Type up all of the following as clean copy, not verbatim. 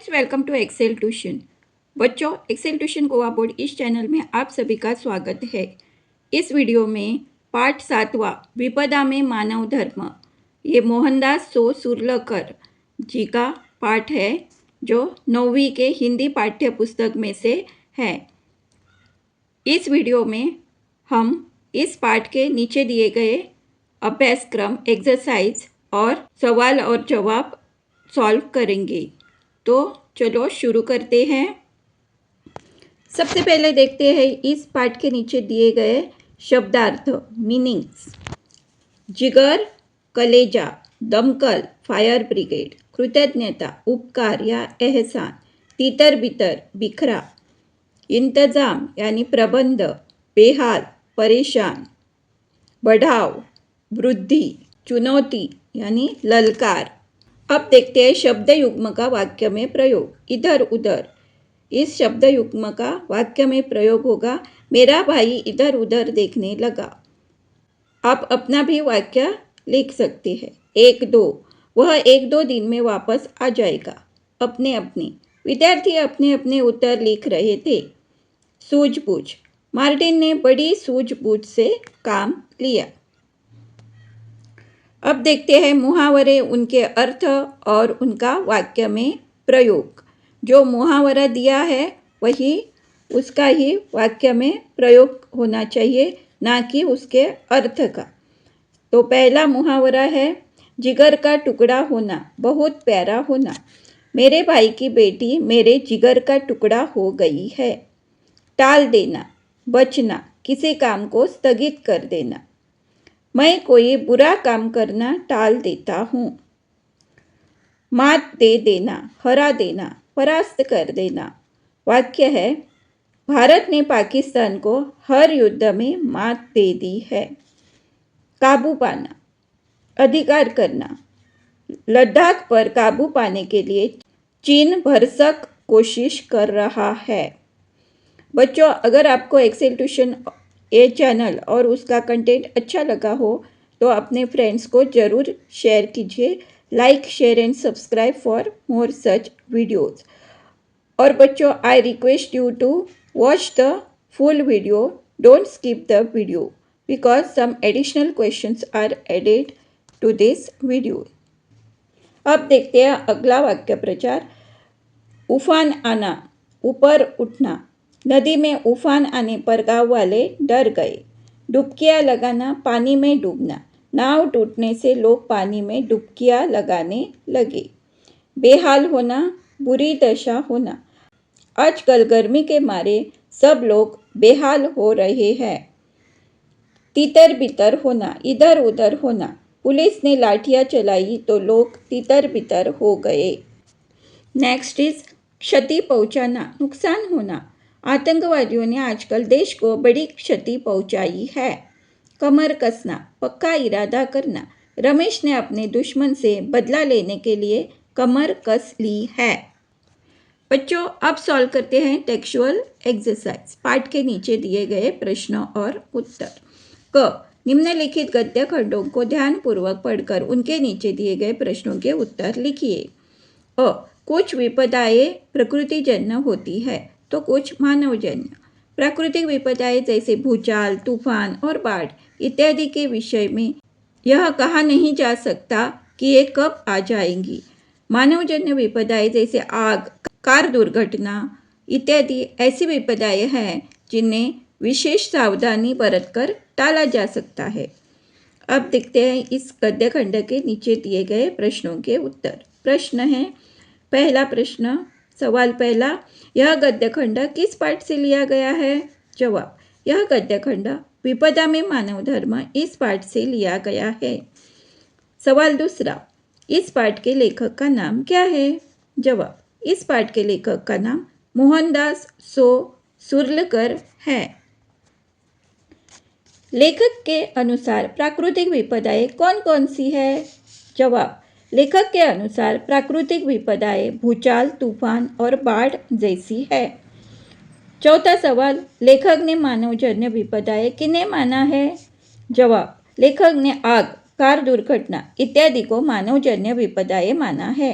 Welcome to excel tuition. बच्चों, excel tuition Goa board इस channel में आप सभी का स्वागत है। इस वीडियो में पाठ 7वां विपदा में मानव धर्म, ये मोहनदास सो सुरलकर जी का पाठ है जो 9वीं के हिंदी पाठ्य पुस्तक में से है। इस वीडियो में हम इस पाठ के नीचे दिए गए अभ्यासक्रम एक्सरसाइज और सवाल और जवाब सॉल्व करेंगे। तो चलो शुरू करते हैं। सबसे पहले देखते हैं इस पाठ के नीचे दिए गए शब्दार्थ मीनिंग्स। जिगर, कलेजा, दमकल, फायर ब्रिगेड, कृतज्ञता, उपकार या एहसान, तीतर बितर, बिखरा, इंतजाम यानी प्रबंध, बेहाल, परेशान, बढ़ाव, वृद्धि, चुनौती यानी ललकार। अब देखते हैं शब्द युग्म का वाक्य में प्रयोग। इधर उधर, इस शब्द युग्म का वाक्य में प्रयोग होगा मेरा भाई इधर उधर देखने लगा। आप अपना भी वाक्य लिख सकते हैं। 1-2, वह 1-2 दिन में वापस आ जाएगा। अपने अपने, विद्यार्थी अपने अपने उत्तर लिख रहे थे। सूझबूझ, मार्टिन ने बड़ी सूझबूझ से काम लिया। अब देखते हैं मुहावरे, उनके अर्थ और उनका वाक्य में प्रयोग। जो मुहावरा दिया है वही उसका ही वाक्य में प्रयोग होना चाहिए, ना कि उसके अर्थ का। तो पहला मुहावरा है जिगर का टुकड़ा होना, बहुत प्यारा होना। मेरे भाई की बेटी मेरे जिगर का टुकड़ा हो गई है। टाल देना, बचना, किसी काम को स्थगित कर देना। मैं कोई बुरा काम करना टाल देता हूँ। मात दे देना, हरा देना, परास्त कर देना। वाक्य है भारत ने पाकिस्तान को हर युद्ध में मात दे दी है। काबू पाना, अधिकार करना। लद्दाख पर काबू पाने के लिए चीन भरसक कोशिश कर रहा है। बच्चों, अगर आपको एक्सेल ट्यूशन ये चैनल और उसका कंटेंट अच्छा लगा हो तो अपने फ्रेंड्स को ज़रूर शेयर कीजिए। Like, share and subscribe for more such videos. और बच्चों, I request you to watch the full video, don't skip the video because some additional questions are added to this video. अब देखते हैं अगला वाक्य प्रचार। उफान आना, ऊपर उठना। नदी में उफान आने पर गांव वाले डर गए। डुबकियां लगाना, पानी में डूबना। नाव टूटने से लोग पानी में डुबकियां लगाने लगे। बेहाल होना, बुरी दशा होना। आजकल गर्मी के मारे सब लोग बेहाल हो रहे हैं। तितर बितर होना, इधर उधर होना। पुलिस ने लाठियां चलाई तो लोग तितर बितर हो गए। नेक्स्ट इज क्षति पहुंचाना, नुकसान होना। आतंकवादियों ने आजकल देश को बड़ी क्षति पहुंचाई है। कमर कसना, पक्का इरादा करना। रमेश ने अपने दुश्मन से बदला लेने के लिए कमर कस ली है। बच्चों, अब सॉल्व करते हैं टेक्सचुअल एक्सरसाइज। पाठ के नीचे दिए गए प्रश्न और उत्तर। क, निम्नलिखित गद्य खंडों को ध्यानपूर्वक पढ़कर उनके नीचे दिए गए प्रश्नों के उत्तर लिखिए। अ, कुछ विपदाएं प्रकृतिजन्य होती है तो कुछ मानवजन्य। प्राकृतिक विपदाएं जैसे भूचाल, तूफान और बाढ़ इत्यादि के विषय में यह कहा नहीं जा सकता कि ये कब आ जाएंगी। मानवजन्य विपदाएं जैसे आग, कार दुर्घटना इत्यादि ऐसी विपदाएं हैं जिन्हें विशेष सावधानी बरतकर टाला जा सकता है। अब देखते हैं इस गद्य खंड के नीचे दिए गए प्रश्नों के उत्तर। प्रश्न है, पहला प्रश्न, सवाल पहला, यह गद्य खंड किस पाठ से लिया गया है? जवाब, यह गद्य खंड विपदा में मानव धर्म इस पाठ से लिया गया है। सवाल दूसरा, इस पाठ के लेखक का नाम क्या है? जवाब, इस पाठ के लेखक का नाम मोहनदास सो सुरलकर है। लेखक के अनुसार प्राकृतिक विपदाएं कौन कौन सी है? जवाब, लेखक के अनुसार प्राकृतिक विपदाएं भूचाल, तूफान और बाढ़ जैसी है। चौथा सवाल, लेखक ने मानवजन्य विपदाएं किन्हें माना है? जवाब, लेखक ने आग, कार दुर्घटना इत्यादि को मानवजन्य विपदाएं माना है।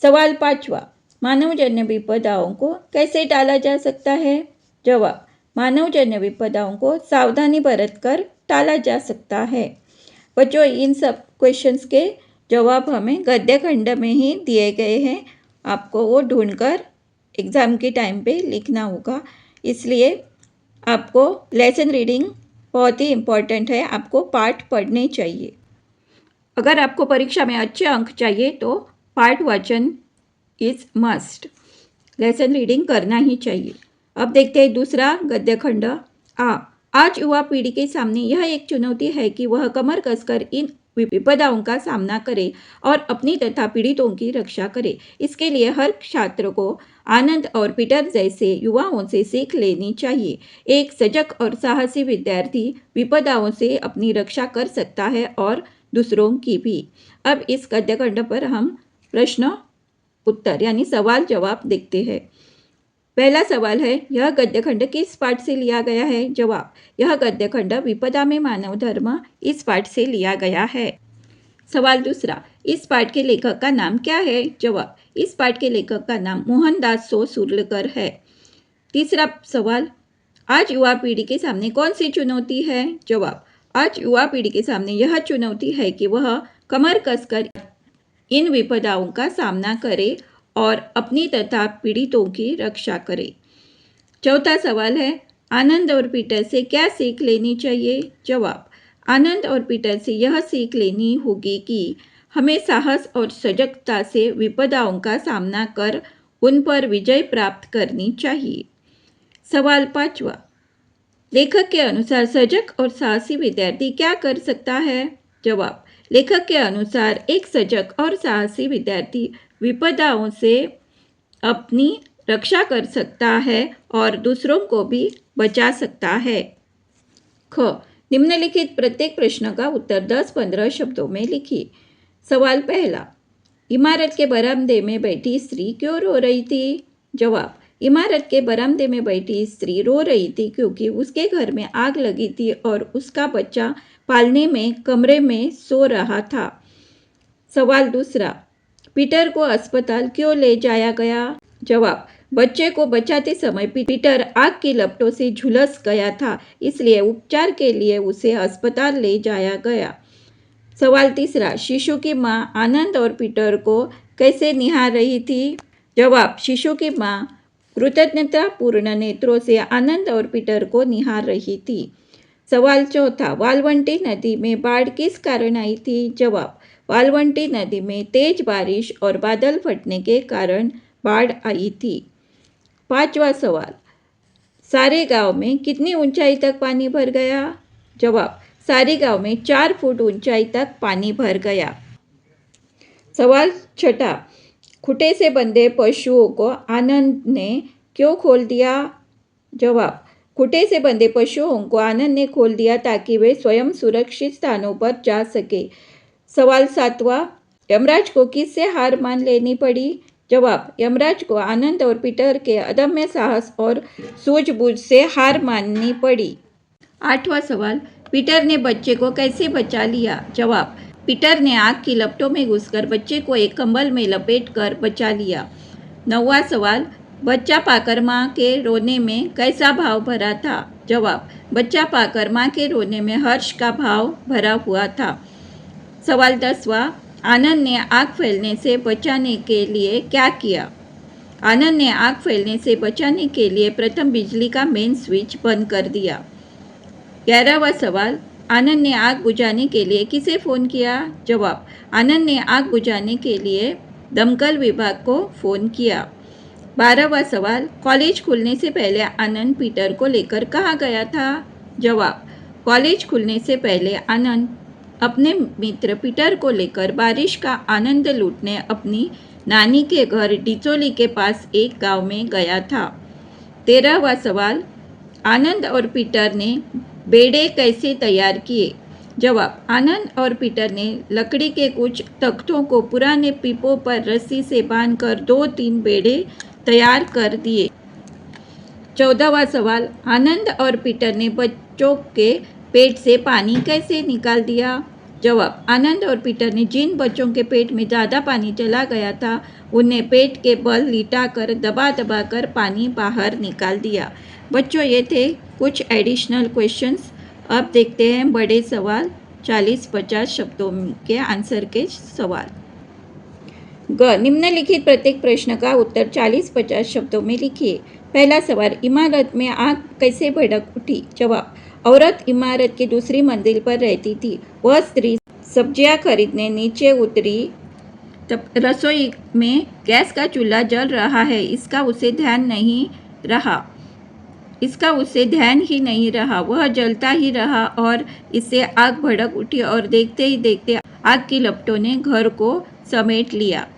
सवाल पांचवा, मानवजन्य विपदाओं को कैसे टाला जा सकता है? जवाब, मानवजन्य विपदाओं को सावधानी बरतकर टाला जा सकता है। बच्चों, इन सब क्वेश्चंस के जवाब हमें गद्य खंड में ही दिए गए हैं, आपको वो ढूंढकर एग्ज़ाम के टाइम पे लिखना होगा। इसलिए आपको लेसन रीडिंग बहुत ही इम्पॉर्टेंट है, आपको पाठ पढ़ने चाहिए। अगर आपको परीक्षा में अच्छे अंक चाहिए तो पाठ वाचन इज मस्ट, लेसन रीडिंग करना ही चाहिए। अब देखते हैं दूसरा गद्य खंड। आज युवा पीढ़ी के सामने यह एक चुनौती है कि वह कमर कसकर इन विपदाओं का सामना करे और अपनी तथा पीड़ितों की रक्षा करे। इसके लिए हर छात्र को आनंद और पीटर जैसे युवाओं से सीख लेनी चाहिए। एक सजग और साहसी विद्यार्थी विपदाओं से अपनी रक्षा कर सकता है और दूसरों की भी। अब इस गद्य खंड पर हम प्रश्न उत्तर यानी सवाल जवाब देखते हैं। पहला सवाल है, यह गद्य खंड किस पाठ से लिया गया है? जवाब, यह गद्य खंड विपदा में मानव धर्म इस पाठ से लिया गया है। सवाल दूसरा, इस पाठ के लेखक का नाम क्या है? जवाब, इस पाठ के लेखक का नाम मोहनदास सो सुरलकर है। तीसरा सवाल, आज युवा पीढ़ी के सामने कौन सी चुनौती है? जवाब, आज युवा पीढ़ी के सामने यह चुनौती है कि वह कमर कसकर इन विपदाओं का सामना करे और अपनी तथा पीड़ितों की रक्षा करे। चौथा सवाल है, आनंद और पीटर से क्या सीख लेनी चाहिए? जवाब, आनंद और पीटर से यह सीख लेनी होगी कि हमें साहस और सजगता से विपदाओं का सामना कर उन पर विजय प्राप्त करनी चाहिए। सवाल पांचवा, लेखक के अनुसार सजग और साहसी विद्यार्थी क्या कर सकता है? जवाब, लेखक के अनुसार एक सजग और साहसी विद्यार्थी विपदाओं से अपनी रक्षा कर सकता है और दूसरों को भी बचा सकता है। ख, निम्नलिखित प्रत्येक प्रश्न का उत्तर 10-15 शब्दों में लिखिए। सवाल पहला, इमारत के बरामदे में बैठी स्त्री क्यों रो रही थी? जवाब, इमारत के बरामदे में बैठी स्त्री रो रही थी क्योंकि उसके घर में आग लगी थी और उसका बच्चा पालने में कमरे में सो रहा था। सवाल दूसरा, पीटर को अस्पताल क्यों ले जाया गया? जवाब, बच्चे को बचाते समय पीटर आग की लपटों से झुलस गया था, इसलिए उपचार के लिए उसे अस्पताल ले जाया गया। सवाल तीसरा, शिशु की माँ आनंद और पीटर को कैसे निहार रही थी? जवाब, शिशु की माँ कृतज्ञतापूर्ण नेत्रों से आनंद और पीटर को निहार रही थी। सवाल चौथा, वालवंटी नदी में बाढ़ किस कारण आई थी? जवाब, वालवंटी नदी में तेज बारिश और बादल फटने के कारण बाढ़ आई थी। पांचवा सवाल, सारे गांव में कितनी ऊंचाई तक पानी भर गया? जवाब, सारे गांव में 4 फुट ऊंचाई तक पानी भर गया। सवाल छठा, खूंटे से बंधे पशुओं को आनंद ने क्यों खोल दिया? जवाब, खूंटे से बंधे पशुओं को आनंद ने खोल दिया ताकि वे स्वयं सुरक्षित स्थानों पर जा सके। सवाल सातवां, यमराज को किससे हार मान लेनी पड़ी? जवाब, यमराज को आनंद और पीटर के अदम्य साहस और सूझबूझ से हार माननी पड़ी। आठवां सवाल, पीटर ने बच्चे को कैसे बचा लिया? जवाब, पीटर ने आग की लपटों में घुसकर बच्चे को एक कंबल में लपेटकर बचा लिया। नौवां सवाल, बच्चा पाकर माँ के रोने में कैसा भाव भरा था? जवाब, बच्चा पाकर माँ के रोने में हर्ष का भाव भरा हुआ था। सवाल 10वां, आनंद ने आग फैलने से बचाने के लिए क्या किया? आनंद ने आग फैलने से बचाने के लिए प्रथम बिजली का मेन स्विच बंद कर दिया। 11वां सवाल, आनंद ने आग बुझाने के लिए किसे फ़ोन किया? जवाब, आनंद ने आग बुझाने के लिए दमकल विभाग को फ़ोन किया। 12वां सवाल, कॉलेज खुलने से पहले आनंद पीटर को लेकर कहाँ गया था? जवाब, कॉलेज खुलने से पहले आनंद अपने मित्र पीटर को लेकर बारिश का आनंद लूटने अपनी नानी के घर डिचोली के पास एक गांव में गया था। 13वां सवाल, आनंद और पीटर ने बेड़े कैसे तैयार किए? जवाब, आनंद और पीटर ने लकड़ी के कुछ तख्तों को पुराने पीपों पर रस्सी से बांधकर 2-3 बेड़े तैयार कर दिए। 14वां सवाल, आनंद और पीटर ने बच्चों के पेट से पानी कैसे निकाल दिया? जवाब, आनंद और पीटर ने जिन बच्चों के पेट में ज़्यादा पानी चला गया था उन्हें पेट के बल लिटाकर दबा दबा कर पानी बाहर निकाल दिया। बच्चों, ये थे कुछ एडिशनल क्वेश्चंस। अब देखते हैं बड़े सवाल, 40-50 शब्दों के आंसर के सवाल। ग, निम्नलिखित प्रत्येक प्रश्न का उत्तर 40-50 शब्दों में लिखिए। पहला सवाल, इमारत में आग कैसे भड़क उठी? जवाब, औरत इमारत की दूसरी मंजिल पर रहती थी। वह स्त्री सब्जियां खरीदने नीचे उतरी तब रसोई में गैस का चूल्हा जल रहा है। इसका उसे ध्यान ही नहीं रहा। वह जलता ही रहा और इससे आग भड़क उठी और देखते ही देखते आग की लपटों ने घर को समेट लिया।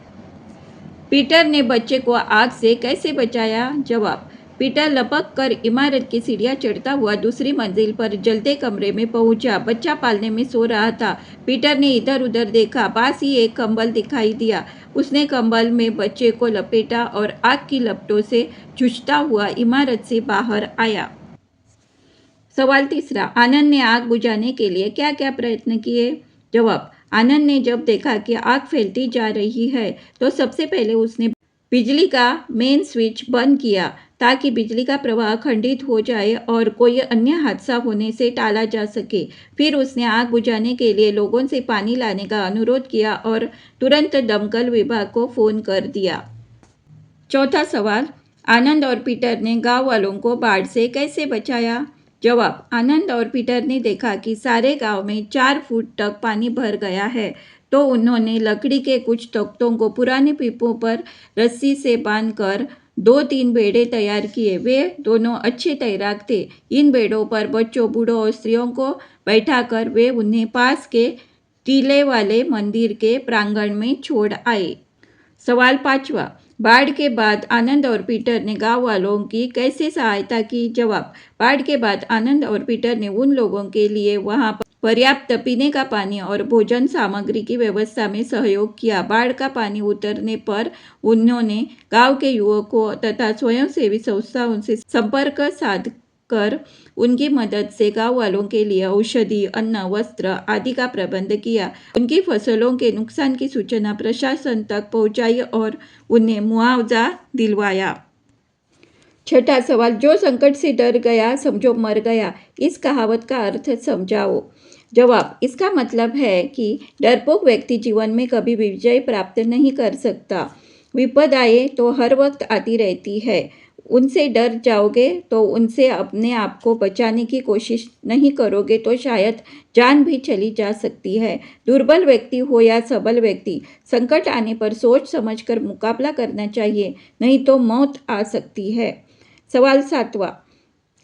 पीटर ने बच्चे को आग से कैसे बचाया? जवाब, पीटर लपक कर इमारत की सीढ़ियां चढ़ता हुआ दूसरी मंजिल पर जलते कमरे में पहुंचा। बच्चा पालने में सो रहा था। पीटर ने इधर उधर देखा। पास ही एक कंबल दिखाई दिया। उसने कंबल में बच्चे को लपेटा और आग की लपटों से जूझता हुआ इमारत से बाहर आया। सवाल तीसरा, आनंद ने आग बुझाने के लिए क्या क्या प्रयत्न किए? जवाब, आनंद ने जब देखा कि आग फैलती जा रही है तो सबसे पहले उसने बिजली का मेन स्विच बंद किया ताकि बिजली का प्रवाह खंडित हो जाए और कोई अन्य हादसा होने से टाला जा सके। फिर उसने आग बुझाने के लिए लोगों से पानी लाने का अनुरोध किया और तुरंत दमकल विभाग को फ़ोन कर दिया। चौथा सवाल, आनंद और पीटर ने गांव वालों को बाढ़ से कैसे बचाया? जवाब, आनंद और पीटर ने देखा कि सारे गांव में 4 फुट तक पानी भर गया है तो उन्होंने लकड़ी के कुछ तख्तों को पुराने पीपों पर रस्सी से बांधकर 2-3 बेड़े तैयार किए। वे दोनों अच्छे तैराक थे। इन बेड़ों पर बच्चों, बूढ़ों और स्त्रियों को बैठाकर वे उन्हें पास के टीले वाले मंदिर के प्रांगण में छोड़ आए। सवाल पांचवा, बाढ़ के बाद आनंद और पीटर ने गांव वालों की कैसे सहायता की? जवाब, बाढ़ के बाद आनंद और पीटर ने उन लोगों के लिए वहां पर्याप्त पीने का पानी और भोजन सामग्री की व्यवस्था में सहयोग किया। बाढ़ का पानी उतरने पर उन्होंने गांव के युवकों तथा स्वयंसेवी संस्थाओं से संपर्क साधकर उनकी मदद से गांव वालों के लिए औषधि, अन्न, वस्त्र आदि का प्रबंध किया। उनकी फसलों के नुकसान की सूचना प्रशासन तक पहुंचाई और उन्हें मुआवजा दिलवाया। छठा सवाल, जो संकट से डर गया समझो मर गया। इस कहावत का अर्थ समझाओ। जवाब, इसका मतलब है कि डरपोक व्यक्ति जीवन में कभी भी विजय प्राप्त नहीं कर सकता। विपदाएं तो हर वक्त आती रहती है। उनसे डर जाओगे तो उनसे अपने आप को बचाने की कोशिश नहीं करोगे तो शायद जान भी चली जा सकती है। दुर्बल व्यक्ति हो या सबल व्यक्ति, संकट आने पर सोच समझकर मुकाबला करना चाहिए, नहीं तो मौत आ सकती है। सवाल सातवां,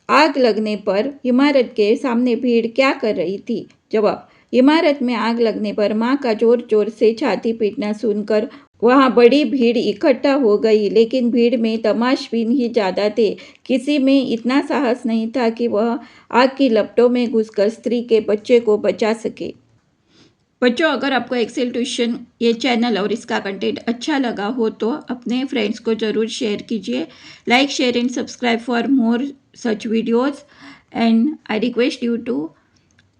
आग लगने पर इमारत के सामने भीड़ क्या कर रही थी? जवाब, इमारत में आग लगने पर मां का जोर जोर से छाती पीटना सुनकर वहां बड़ी भीड़ इकट्ठा हो गई, लेकिन भीड़ में तमाशबीन ही ज़्यादा थे। किसी में इतना साहस नहीं था कि वह आग की लपटों में घुसकर स्त्री के बच्चे को बचा सके। बच्चों, अगर आपको एक्सेल ट्यूशन ये चैनल और इसका कंटेंट अच्छा लगा हो तो अपने फ्रेंड्स को ज़रूर शेयर कीजिए। Like, share and subscribe for more such videos, and I request you to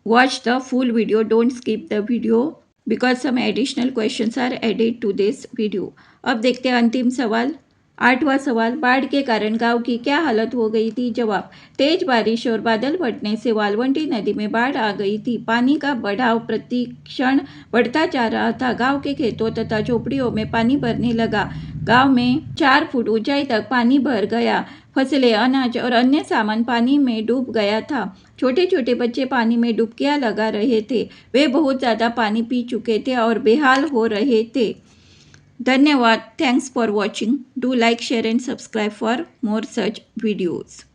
watch the full video. Don't skip the video because some additional questions are added to this video. अब देखते हैं अंतिम सवाल। 8वां सवाल, बाढ़ के कारण गांव की क्या हालत हो गई थी? जवाब, तेज बारिश और बादल फटने से वालवंटी नदी में बाढ़ आ गई थी। पानी का बढ़ाव प्रतिक्षण बढ़ता जा रहा था। गांव के खेतों तथा झोपड़ियों में पानी भरने लगा। गांव में 4 फुट ऊंचाई तक पानी भर गया। फसलें, अनाज और अन्य सामान पानी में डूब गया था। छोटे छोटे बच्चे पानी में डुबकियां लगा रहे थे। वे बहुत ज़्यादा पानी पी चुके थे और बेहाल हो रहे थे। धन्यवाद। Thanks for watching. Do like, share and subscribe for more such videos.